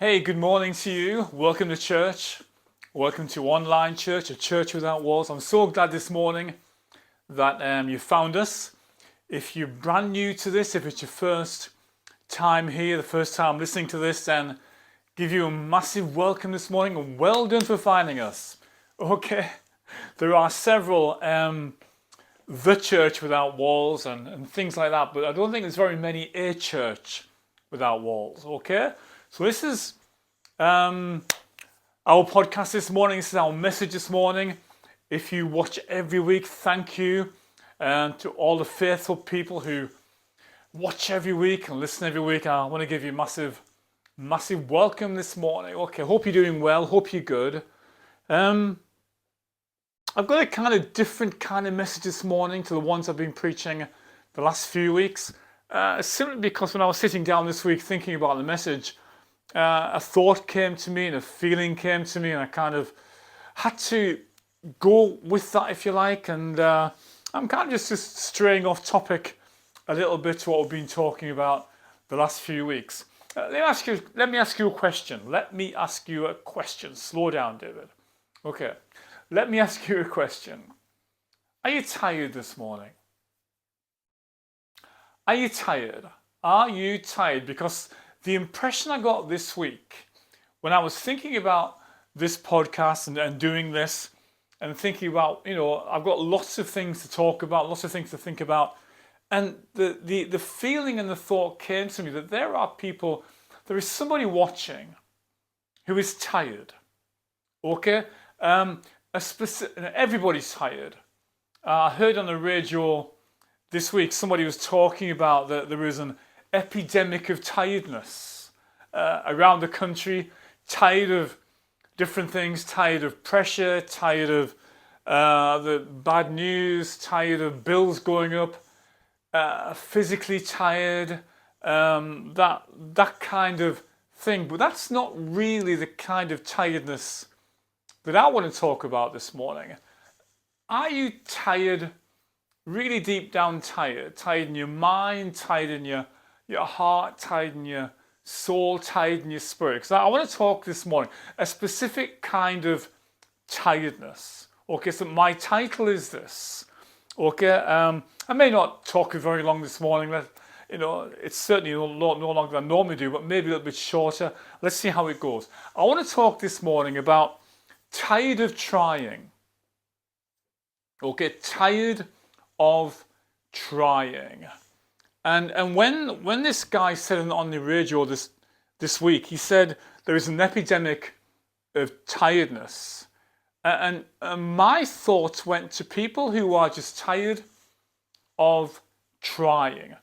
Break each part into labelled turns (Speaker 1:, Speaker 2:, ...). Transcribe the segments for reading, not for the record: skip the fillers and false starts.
Speaker 1: Hey, good morning to you. Welcome to church. Welcome to Online Church, a church without walls. I'm so glad this morning that you found us. If you're brand new to this, if it's your first time here, the first time listening to this, then give you a massive welcome this morning and well done for finding us. Okay, there are several the church without walls and things like that, but I don't think there's very many a church without walls. Okay, so this is our podcast this morning. This is our message this morning. If you watch every week, thank you to all the faithful people who watch every week and listen every week. I want to give you a massive welcome this morning. Okay, hope you're doing well. Hope you're good. I've got a kind of different kind of message this morning to the ones I've been preaching the last few weeks. Simply because when I was sitting down this week thinking about the message, a thought came to me and a feeling came to me, and I kind of had to go with that, if you like. And I'm kind of just straying off topic a little bit to what we've been talking about the last few weeks. Let me ask you a question. Let me ask you a question. Slow down, David. Okay. Let me ask you a question. Are you tired this morning? Are you tired? Are you tired? Because the impression I got this week when I was thinking about this podcast and doing this and thinking about, I've got lots of things to talk about, lots of things to think about. And the feeling and the thought came to me that there is somebody watching who is tired. Okay? Everybody's tired. I heard on the radio this week somebody was talking about that there is an epidemic of tiredness around the country, tired of different things, tired of pressure, tired of the bad news, tired of bills going up, physically tired, that kind of thing. But that's not really the kind of tiredness that I want to talk about this morning. Are you tired, really deep down tired? Tired in your mind, tired in your heart, tired in your soul, tired in your spirit? Because I want to talk this morning a specific kind of tiredness. Okay, so my title is this. Okay, I may not talk very long this morning. It's certainly no longer than I normally do, but maybe a little bit shorter. Let's see how it goes. I want to talk this morning about tired of trying. Okay, tired of trying. And when this guy said on the radio this week, he said there is an epidemic of tiredness. And my thoughts went to people who are just tired of trying.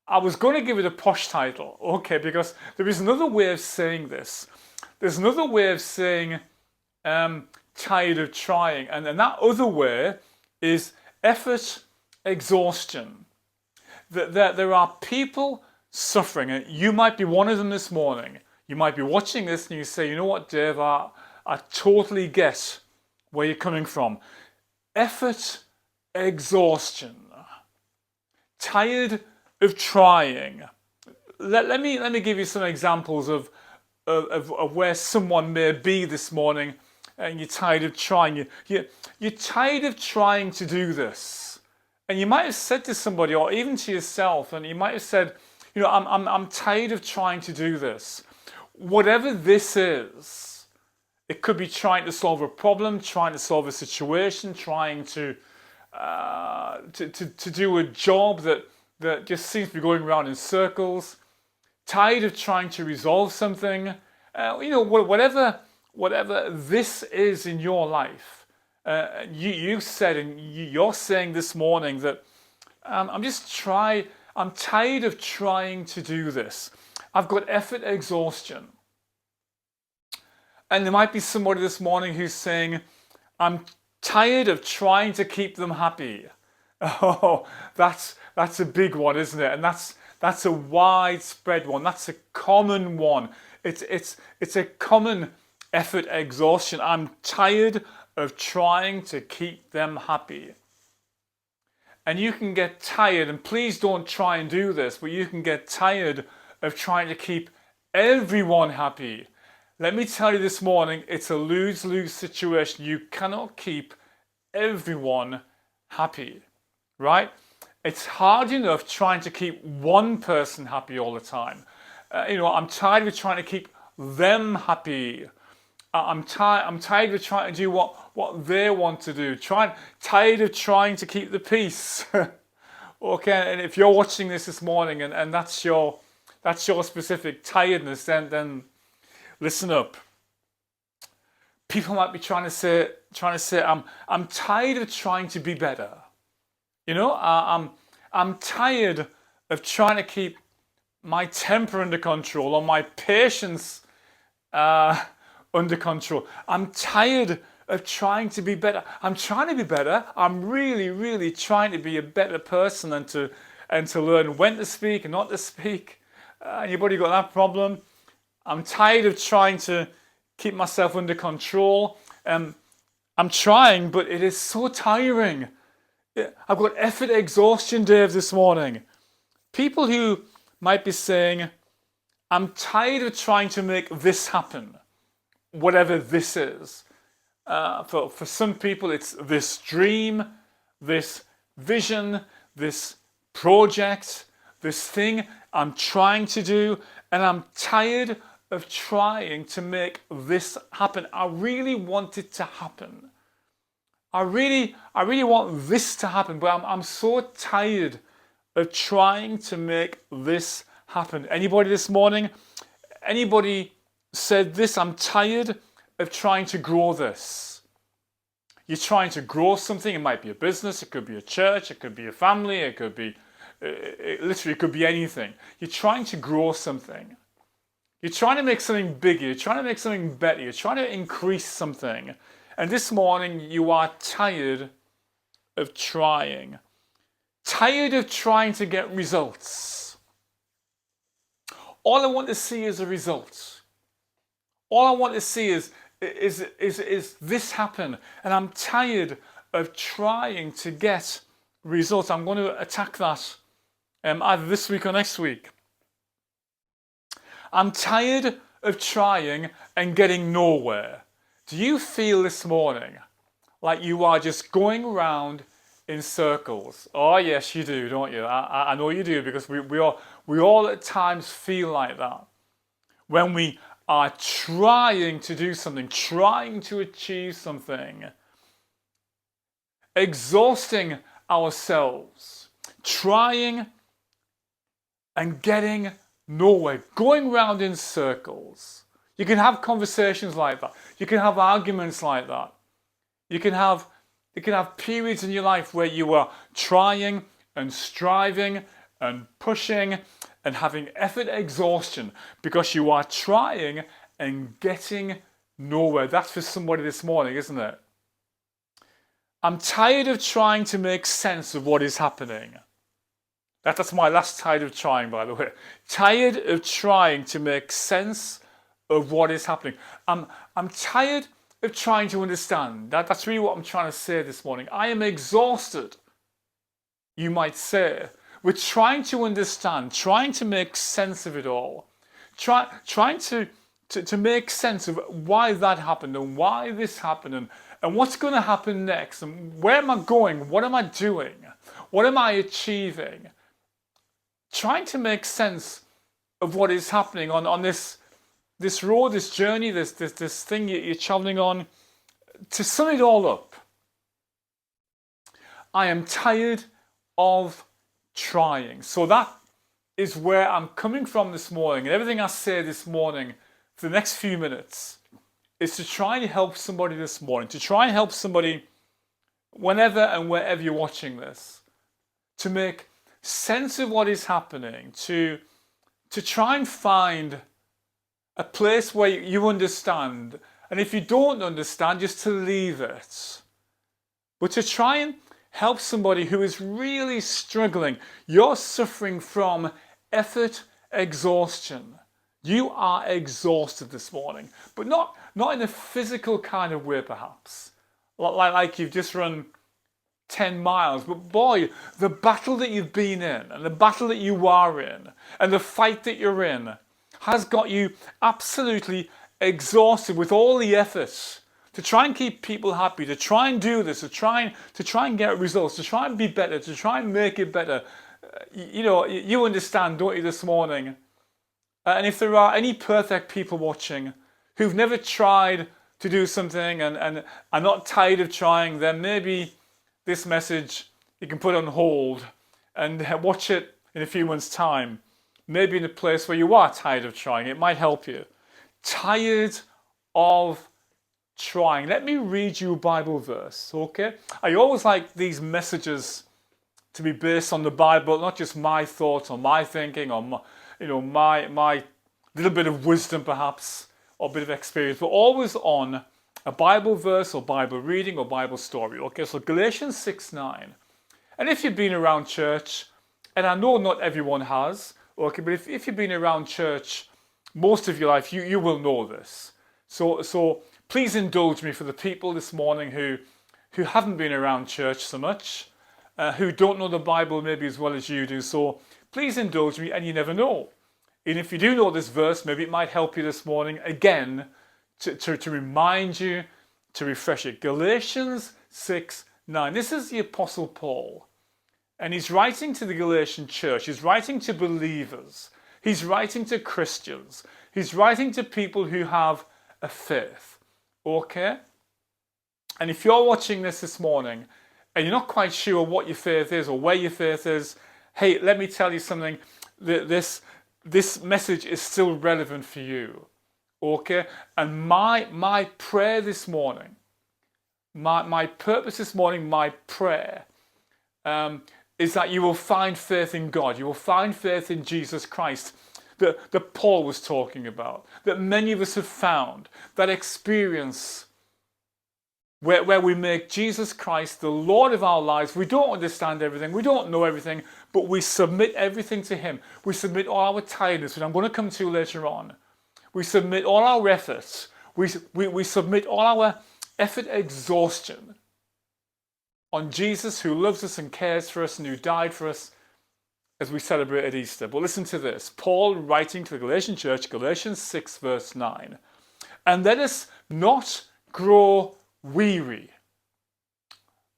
Speaker 1: I was going to give it a posh title, okay, because there is another way of saying this. There's another way of saying tired of trying, and that other way is effort exhaustion. That there are people suffering, and you might be one of them this morning. You might be watching this and you say, you know what, Dave, I totally get where you're coming from. Effort exhaustion. Tired of trying. Let me give you some examples of where someone may be this morning and you're tired of trying. You're tired of trying to do this. And you might have said to somebody, or even to yourself, and you might have said, I'm tired of trying to do this. Whatever this is, it could be trying to solve a problem, trying to solve a situation, trying to do a job that just seems to be going around in circles. Tired of trying to resolve something. Whatever this is in your life, you said, and you're saying this morning that I'm tired of trying to do this. I've got effort exhaustion. And there might be somebody this morning who's saying, I'm tired of trying to keep them happy. Oh, that's a big one, isn't it? And that's a widespread one. That's a common one. It's a common effort exhaustion. I'm tired of trying to keep them happy. And you can get tired, and please don't try and do this, but you can get tired of trying to keep everyone happy. Let me tell you this morning, it's a lose-lose situation. You cannot keep everyone happy, right? It's hard enough trying to keep one person happy all the time. I'm tired of trying to keep them happy. I'm tired of trying to do what they want to do. Tired of trying to keep the peace. Okay, and if you're watching this morning and that's your specific tiredness, then listen up. People might be trying to say I'm tired of trying to be better. I'm tired of trying to keep my temper under control or my patience under control. I'm tired of trying to be better. I'm trying to be better. I'm really, really trying to be a better person and to learn when to speak and not to speak. Anybody got that problem? I'm tired of trying to keep myself under control. I'm trying, but it is so tiring. I've got effort exhaustion, Dave, this morning. People who might be saying, I'm tired of trying to make this happen, whatever this is. For some people, it's this dream, this vision, this project, this thing I'm trying to do, and I'm tired of trying to make this happen. I really want it to happen. I really want this to happen, but I'm so tired of trying to make this happen. Anybody this morning? Anybody said this? I'm tired of trying to grow this. You're trying to grow something. It might be a business. It could be a church. It could be a family. It could be, literally, it could be anything. You're trying to grow something. You're trying to make something bigger. You're trying to make something better. You're trying to increase something. And this morning, you are tired of trying. Tired of trying to get results. All I want to see is a result. All I want to see is this happen. And I'm tired of trying to get results. I'm going to attack that either this week or next week. I'm tired of trying and getting nowhere. Do you feel this morning like you are just going around in circles? Oh yes, you do, don't you? I know you do, because we all at times feel like that. When we are trying to do something, trying to achieve something, exhausting ourselves, trying and getting nowhere, going round in circles. You can have conversations like that. You can have arguments like that. You can have periods in your life where you are trying and striving and pushing and having effort exhaustion because you are trying and getting nowhere. That's for somebody this morning, isn't it? I'm tired of trying to make sense of what is happening. That's my last tired of trying, by the way. Tired of trying to make sense of what is happening. I'm tired of trying to understand. That's really what I'm trying to say this morning. I am exhausted, you might say, with trying to understand, trying to make sense of it all. Trying to make sense of why that happened and why this happened and what's going to happen next and where am I going? What am I doing? What am I achieving? Trying to make sense of what is happening on this road, this journey, this thing you're traveling on. To sum it all up, I am tired of trying. So that is where I'm coming from this morning. And everything I say this morning for the next few minutes is to try and help somebody this morning, to try and help somebody whenever and wherever you're watching this, to make sense of what is happening, to try and find a place where you understand, and if you don't understand, just to leave it. But to try and help somebody who is really struggling. You're suffering from effort exhaustion. You are exhausted this morning, but not in a physical kind of way, perhaps. Like you've just run 10 miles, but boy, the battle that you've been in and the battle that you are in and the fight that you're in has got you absolutely exhausted with all the efforts to try and keep people happy, to try and do this, to try and get results, to try and be better, to try and make it better. You understand, don't you, this morning? And if there are any perfect people watching who've never tried to do something and are not tired of trying, then maybe this message you can put on hold and watch it in a few months' time. Maybe in a place where you are tired of trying. It might help you. Tired of trying. Let me read you a Bible verse, okay? I always like these messages to be based on the Bible, not just my thoughts or my thinking or my little bit of wisdom perhaps or a bit of experience, but always on a Bible verse or Bible reading or Bible story. Okay, so Galatians 6:9. And if you've been around church, and I know not everyone has, okay, but if you've been around church most of your life, you will know this. So please indulge me for the people this morning who haven't been around church so much, who don't know the Bible maybe as well as you do. So please indulge me, and you never know. And if you do know this verse, maybe it might help you this morning again to remind you, to refresh it. Galatians 6:9. This is the Apostle Paul. And he's writing to the Galatian church. He's writing to believers. He's writing to Christians. He's writing to people who have a faith. Okay? And if you're watching this morning and you're not quite sure what your faith is or where your faith is, hey, let me tell you something. This message is still relevant for you. Okay? And my prayer this morning, my purpose this morning, my prayer, is that you will find faith in God. You will find faith in Jesus Christ that Paul was talking about, that many of us have found, that experience where we make Jesus Christ the Lord of our lives. We don't understand everything, we don't know everything, but we submit everything to Him. We submit all our tiredness, which I'm going to come to later on. We submit all our efforts. We submit all our effort exhaustion on Jesus, who loves us and cares for us and who died for us as we celebrated Easter. But listen to this. Paul writing to the Galatian church, Galatians 6 verse 9. And let us not grow weary.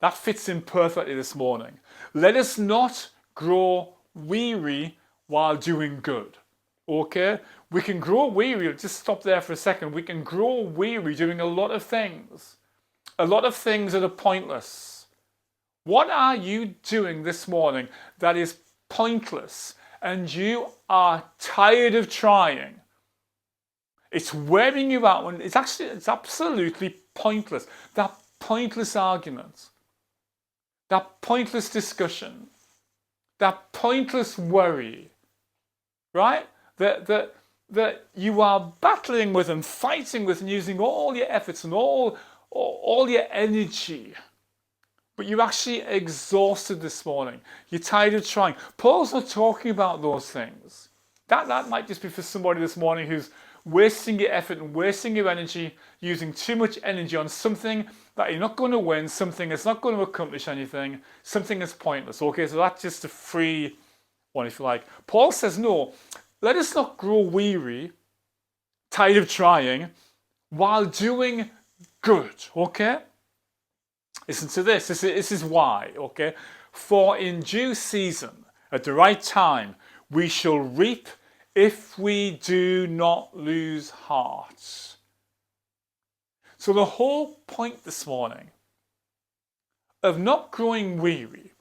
Speaker 1: That fits in perfectly this morning. Let us not grow weary while doing good. Okay? We can grow weary. Just stop there for a second. We can grow weary doing a lot of things. A lot of things that are pointless. What are you doing this morning that is pointless and you are tired of trying? It's wearing you out and it's absolutely pointless. That pointless argument, that pointless discussion, that pointless worry, right? That you are battling with and fighting with and using all your efforts and all your energy. But you're actually exhausted this morning. You're tired of trying. Paul's not talking about those things. That might just be for somebody this morning who's wasting your effort and wasting your energy, using too much energy on something that you're not going to win, something that's not going to accomplish anything, something that's pointless. Okay, so that's just a free one, if you like. Paul says, no, let us not grow weary, tired of trying, while doing good. Okay? Listen to this. This is why, okay? For in due season, at the right time, we shall reap if we do not lose heart. So the whole point this morning of not growing weary,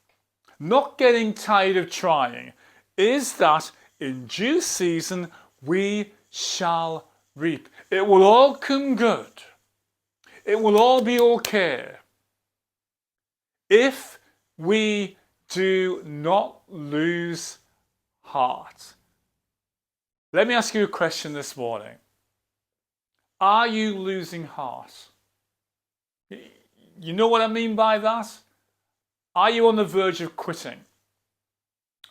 Speaker 1: not getting tired of trying, is that in due season we shall reap. It will all come good. It will all be okay. If we do not lose heart. Let me ask you a question this morning. Are you losing heart? You know what I mean by that? Are you on the verge of quitting?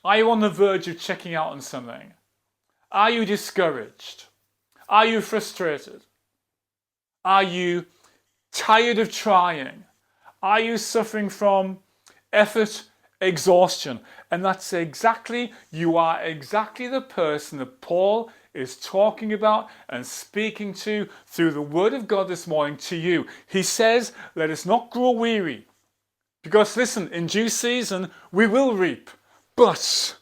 Speaker 1: Are you on the verge of checking out on something? Are you discouraged? Are you frustrated? Are you tired of trying? Are you suffering from effort exhaustion? And that's exactly, you are exactly the person that Paul is talking about and speaking to through the Word of God this morning to you. He says, let us not grow weary. Because listen, in due season, we will reap. But,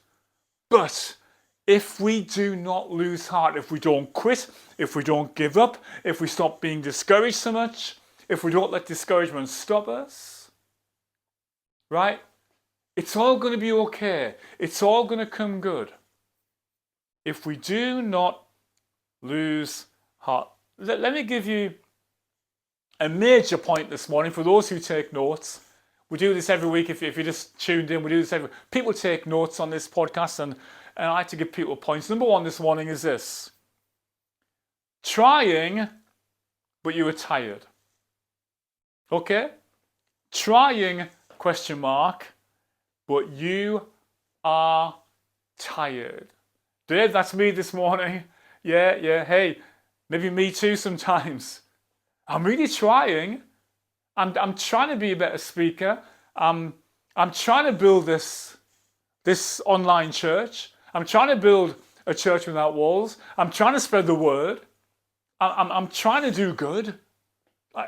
Speaker 1: if we do not lose heart, if we don't quit, if we don't give up, if we stop being discouraged so much, if we don't let discouragement stop us, right? It's all going to be okay. It's all going to come good. If we do not lose heart. Let me give you a major point this morning for those who take notes. We do this every week. If you just tuned in, we do this every week. People take notes on this podcast, and I like to give people points. Number one this morning is this. Trying, but you were tired. Okay? Trying, question mark, but you are tired. Dave, that's me this morning. Yeah. Hey, maybe me too sometimes. I'm really trying. I'm trying to be a better speaker. I'm trying to build this online church. I'm trying to build a church without walls. I'm trying to spread the word. I'm trying to do good,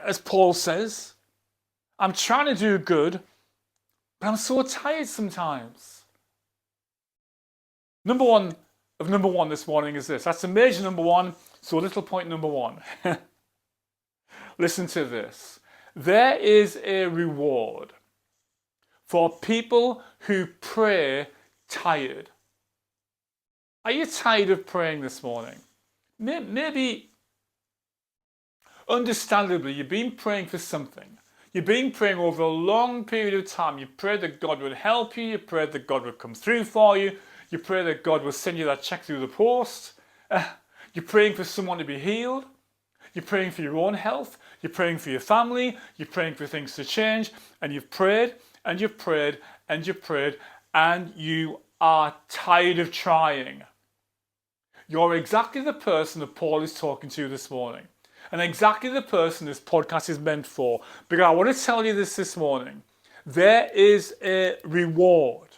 Speaker 1: as Paul says. I'm trying to do good, but I'm so tired sometimes. Number one this morning is this. That's a major number one, so little point number one. Listen to this. There is a reward for people who pray tired. Are you tired of praying this morning? Maybe, understandably, you've been praying for something. You've been praying over a long period of time. You prayed that God would help you. You prayed that God would come through for you. You pray that God will send you that check through the post. You're praying for someone to be healed. You're praying for your own health. You're praying for your family. You're praying for things to change. And you've prayed and you've prayed and you've prayed and you are tired of trying. You're exactly the person that Paul is talking to this morning. And exactly the person this podcast is meant for. Because I want to tell you this morning. There is a reward.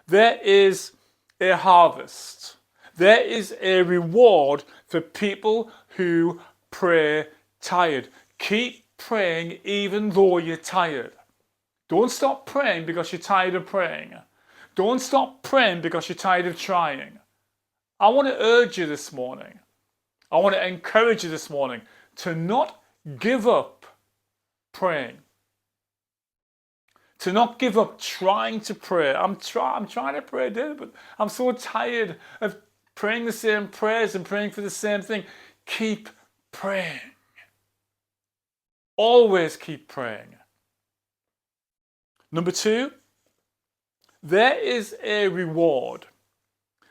Speaker 1: There is a harvest. There is a reward for people who pray tired. Keep praying even though you're tired. Don't stop praying because you're tired of praying. Don't stop praying because you're tired of trying. I want to urge you this morning. I want to encourage you this morning to not give up praying. To not give up trying to pray. I'm trying to pray, but I'm so tired of praying the same prayers and praying for the same thing. Keep praying. Always keep praying. Number two, there is a reward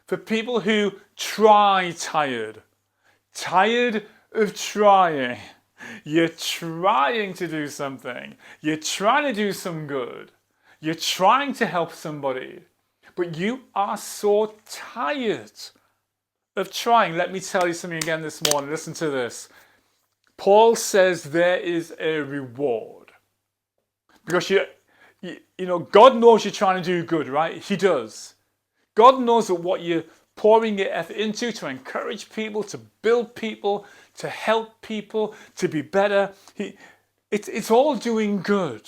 Speaker 1: for people who try tired. Tired of trying. You're trying to do something. You're trying to do some good. You're trying to help somebody. But you are so tired of trying. Let me tell you something again this morning. Listen to this. Paul says there is a reward. Because you know, God knows you're trying to do good, right? He does. God knows that what you're pouring your effort into to encourage people, to build people, to help people, to be better. It's all doing good.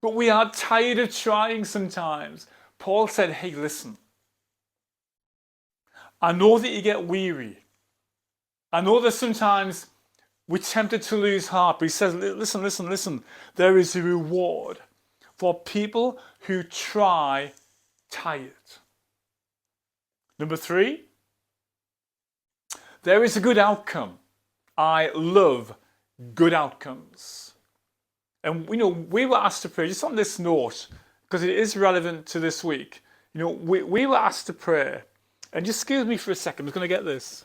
Speaker 1: But we are tired of trying sometimes. Paul said, hey, listen. I know that you get weary. I know that sometimes we're tempted to lose heart. But he says, listen. There is a reward for people who try tired. Number three, there is a good outcome. I love good outcomes. And we were asked to pray, just on this note, because it is relevant to this week. We were asked to pray. And just excuse me for a second, I'm just going to get this.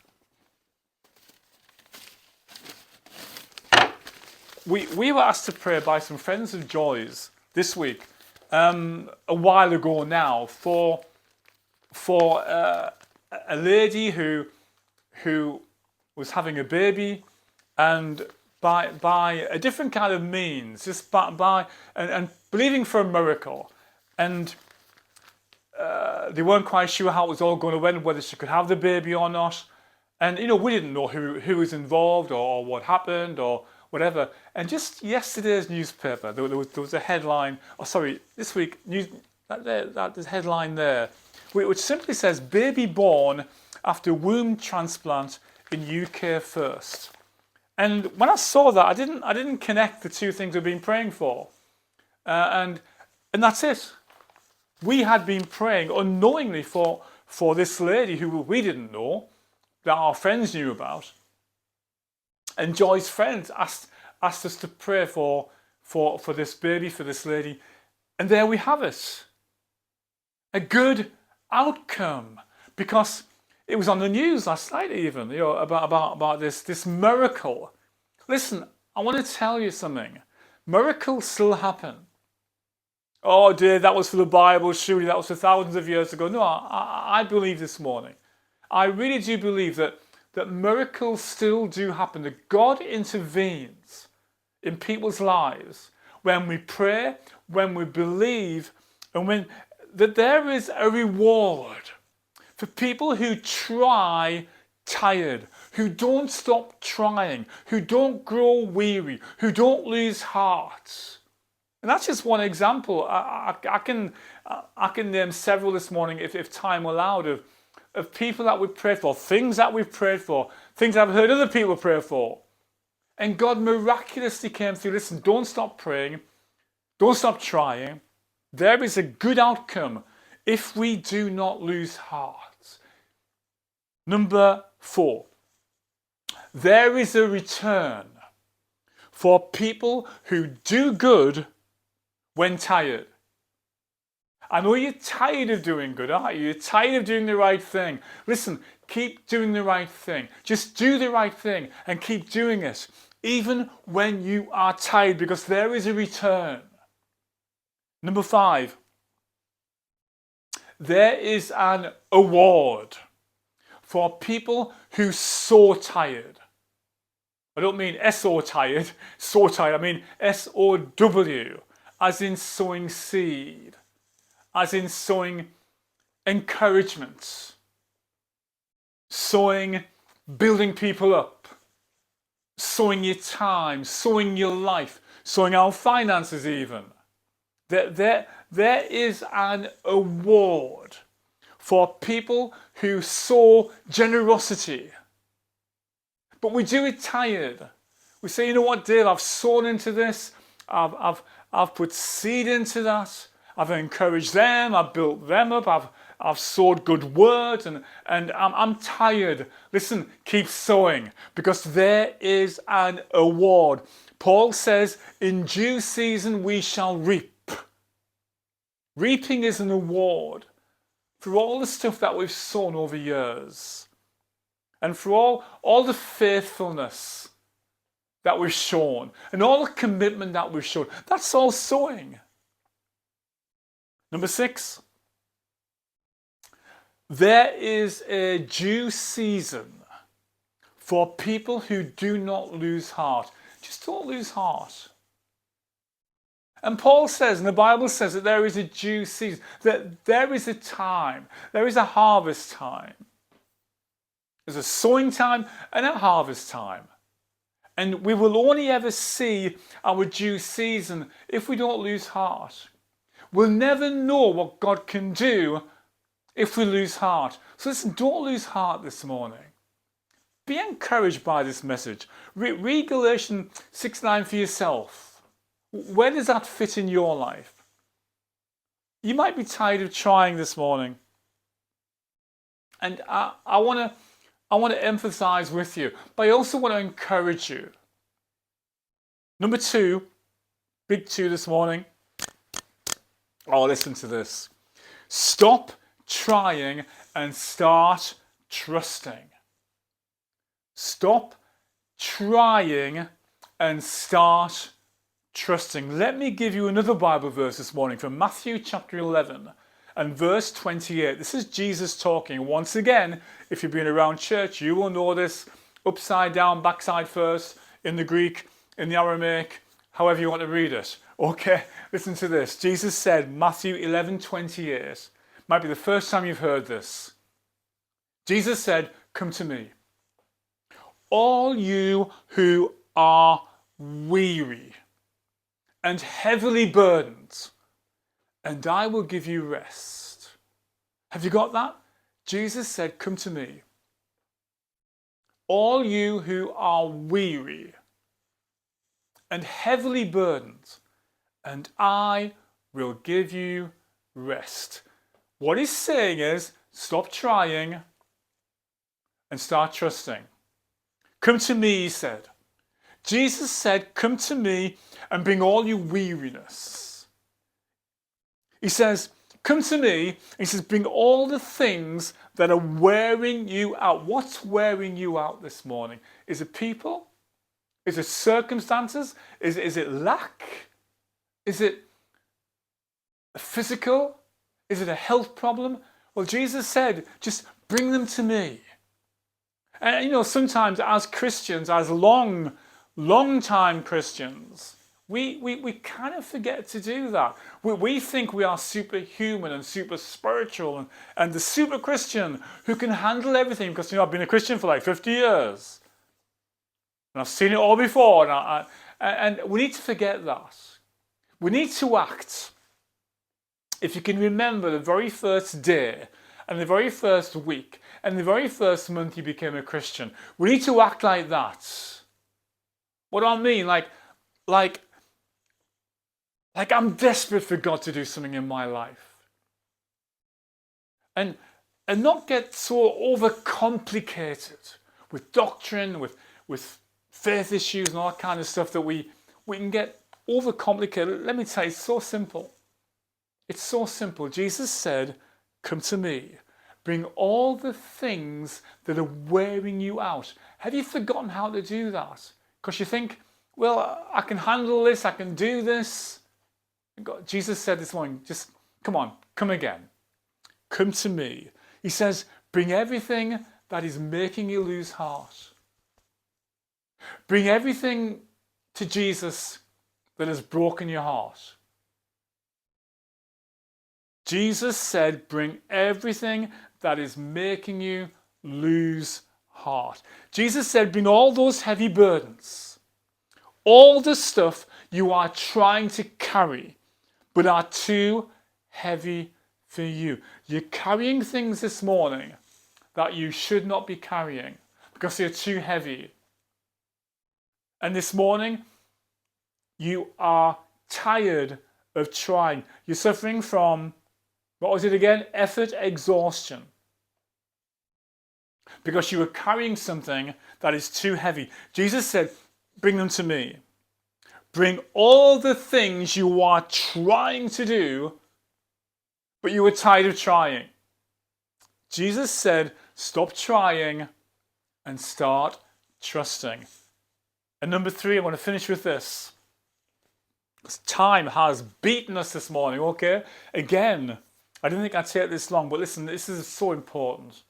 Speaker 1: We were asked to pray by some friends of Joy's this week, a while ago now, for a lady who was having a baby, and by a different kind of means, just by and believing for a miracle. And They weren't quite sure how it was all going to end, whether she could have the baby or not. And, we didn't know who was involved or what happened or whatever. And just yesterday's newspaper, there was a headline, this week, there's a headline there, which simply says, baby born after womb transplant in UK first. And when I saw that, I didn't connect the two things we've been praying for. And that's it. We had been praying unknowingly for this lady who we didn't know, that our friends knew about. And Joy's friends asked us to pray for this baby, for this lady. And there we have it. A good outcome. Because it was on the news last night even, about this miracle. Listen, I want to tell you something. Miracles still happen. Oh dear, that was for the Bible, surely that was for thousands of years ago. No, I believe this morning. I really do believe that miracles still do happen, that God intervenes in people's lives when we pray, when we believe, and that there is a reward for people who try tired, who don't stop trying, who don't grow weary, who don't lose heart. And that's just one example. I can name several this morning if time allowed of people that we prayed for, things that we've prayed for, things I've heard other people pray for. And God miraculously came through. Listen, don't stop praying. Don't stop trying. There is a good outcome if we do not lose heart. Number 4. There is a return for people who do good when tired. I know you're tired of doing good, aren't you? You're tired of doing the right thing. Listen, keep doing the right thing. Just do the right thing and keep doing it, even when you are tired, because there is a return. Number 5. There is an award for people who sow tired. I don't mean S-O tired, sow tired. I mean S-O-W, as in sowing seed, as in sowing encouragement, sowing building people up, sowing your time, sowing your life, sowing our finances even. There is an award for people who sow generosity. But we do it tired. We say, you know what, Dale, I've sown into this, I've put seed into that, I've encouraged them, I've built them up, I've sowed good words, and I'm tired. Listen, keep sowing, because there is an award. Paul says, in due season we shall reap. Reaping is an award for all the stuff that we've sown over years, and for all the faithfulness that we've shown, and all the commitment that we've shown. That's all sowing. Number 6. There is a due season for people who do not lose heart. Just don't lose heart. And Paul says, and the Bible says, that there is a due season, that there is a time, there is a harvest time. There's a sowing time and a harvest time. And we will only ever see our due season if we don't lose heart. We'll never know what God can do if we lose heart. So listen, don't lose heart this morning. Be encouraged by this message. Read Galatians 6:9 for yourself. Where does that fit in your life? You might be tired of trying this morning. And I want to emphasize with you, but I also want to encourage you. Number 2, big 2 this morning. Oh, listen to this. Stop trying and start trusting. Stop trying and start trusting. Let me give you another Bible verse this morning from Matthew chapter 11 and verse 28. This is Jesus talking. Once again, if you've been around church, you will know this upside down, backside first, in the Greek, in the Aramaic, however you want to read it. Okay, listen to this. Jesus said, Matthew 11:28, Might be the first time you've heard this. Jesus said, "Come to me, all you who are weary and heavily burdened, and I will give you rest." Have you got that? Jesus said, "Come to me, all you who are weary and heavily burdened, and I will give you rest." What he's saying is, stop trying and start trusting. Come to me, he said. Jesus said, "Come to me and bring all your weariness." He says, "Come to me." He says, "Bring all the things that are wearing you out." What's wearing you out this morning? Is it people? Is it circumstances? Is it lack? Is it physical? Is it a health problem? Well, Jesus said, just bring them to me. And you know, sometimes as Christians, as long time Christians, we kind of forget to do that. We think we are superhuman and super spiritual and the super Christian who can handle everything because, you know, I've been a Christian for like 50 years. And I've seen it all before. And we need to forget that. We need to act. If you can remember the very first day and the very first week and the very first month you became a Christian, we need to act like that. What do I mean? Like I'm desperate for God to do something in my life. And not get so overcomplicated with doctrine, with faith issues and all that kind of stuff that we can get overcomplicated. Let me tell you, it's so simple. It's so simple. Jesus said, "Come to me. Bring all the things that are wearing you out." Have you forgotten how to do that? Because you think, well, I can handle this, I can do this. Jesus said this morning, just come on, come again. Come to me. He says, bring everything that is making you lose heart. Bring everything to Jesus that has broken your heart. Jesus said, bring everything that is making you lose heart. Jesus said, bring all those heavy burdens, all the stuff you are trying to carry, but are too heavy for you. You're carrying things this morning that you should not be carrying because they're too heavy. And this morning, you are tired of trying. You're suffering from, what was it again? Effort exhaustion. Because you are carrying something that is too heavy. Jesus said, bring them to me. Bring all the things you are trying to do, but you are tired of trying. Jesus said, stop trying and start trusting. And number 3, I want to finish with this. Time has beaten us this morning, okay? Again, I didn't think I'd take this long, but listen, this is so important.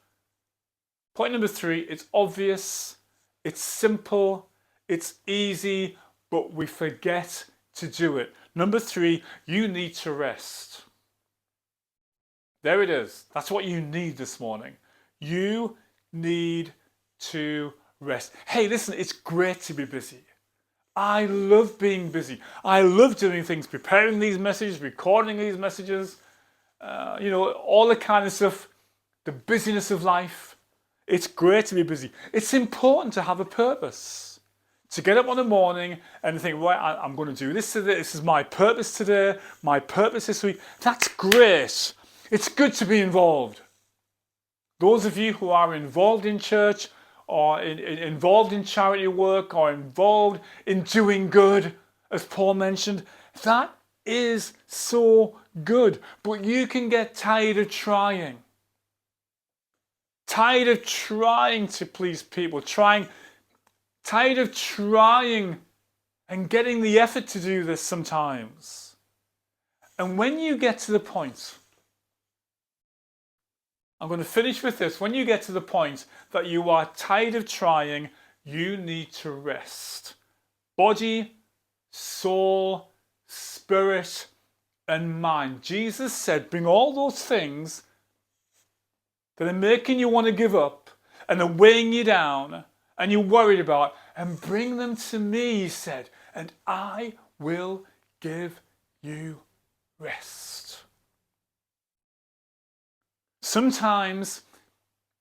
Speaker 1: Point number 3, it's obvious, it's simple, it's easy, but we forget to do it. Number 3, you need to rest. There it is. That's what you need this morning. You need to rest. Hey, listen, it's great to be busy. I love being busy. I love doing things, preparing these messages, recording these messages, you know, all the kind of stuff, the busyness of life. It's great to be busy. It's important to have a purpose. To get up on the morning and think, right, I'm going to do this today. This is my purpose today, my purpose this week. That's great. It's good to be involved. Those of you who are involved in church or involved in charity work or involved in doing good, as Paul mentioned, that is so good. But you can get tired of trying. Tired of trying to please people, tired of trying and getting the effort to do this sometimes. And when you get to the point, I'm going to finish with this. When you get to the point that you are tired of trying, you need to rest. Body, soul, spirit, and mind. Jesus said, bring all those things that are making you want to give up and are weighing you down and you're worried about, and bring them to me, he said, and I will give you rest. Sometimes,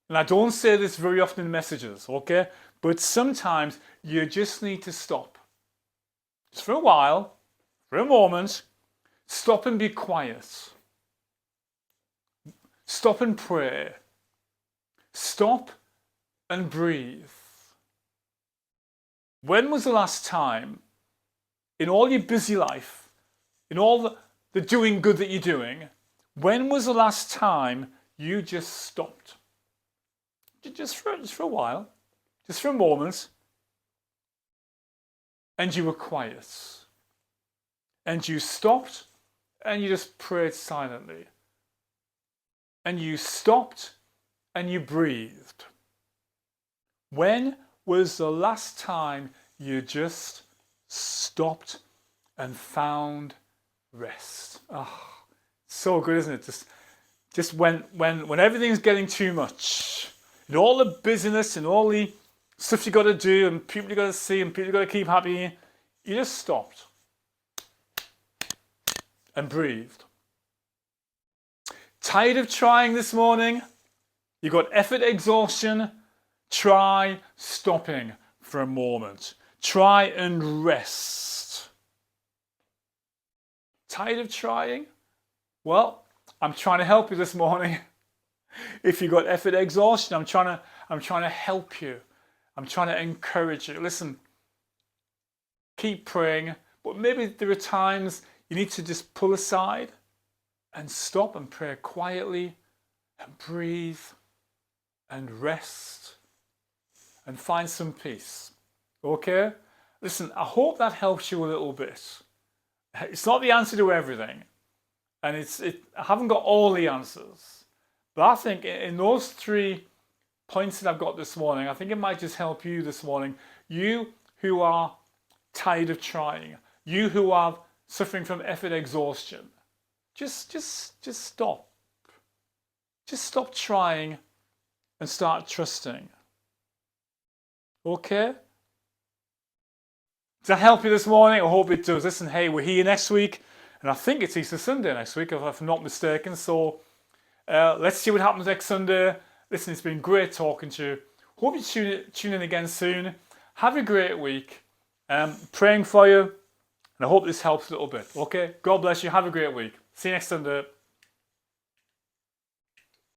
Speaker 1: and I don't say this very often in messages, okay, but sometimes you just need to stop. Just for a while, for a moment, stop and be quiet. Stop and pray. Stop and breathe. When was the last time, in all your busy life, in all the doing good that you're doing, when was the last time you just stopped? Just for a while, just for a moment, and you were quiet. And you stopped and you just prayed silently. And you stopped and you breathed. When was the last time you just stopped and found rest? Oh, so good, isn't it? Just when everything's getting too much, and all the busyness and all the stuff you got to do and people you got to see and people you got to keep happy, you just stopped and breathed. Tired of trying this morning? You got effort exhaustion? Try stopping for a moment. Try and rest. Tired of trying? Well, I'm trying to help you this morning. If you got effort exhaustion, I'm trying to help you. I'm trying to encourage you. Listen, keep praying, but maybe there are times you need to just pull aside and stop and pray quietly and breathe and rest and find some peace. Okay? Listen, I hope that helps you a little bit. It's not the answer to everything, and I haven't got all the answers, but I think in those 3 points that I've got this morning, I think it might just help you this morning. You who are tired of trying, you who are suffering from effort exhaustion, just stop. Just stop trying and start trusting. Okay? Does that help you this morning? I hope it does. Listen, hey, we're here next week, and I think it's Easter Sunday next week, if I'm not mistaken. So let's see what happens next Sunday. Listen, it's been great talking to you. Hope you tune in again soon. Have a great week. Praying for you, and I hope this helps a little bit. Okay? God bless you. Have a great week. See you next Sunday.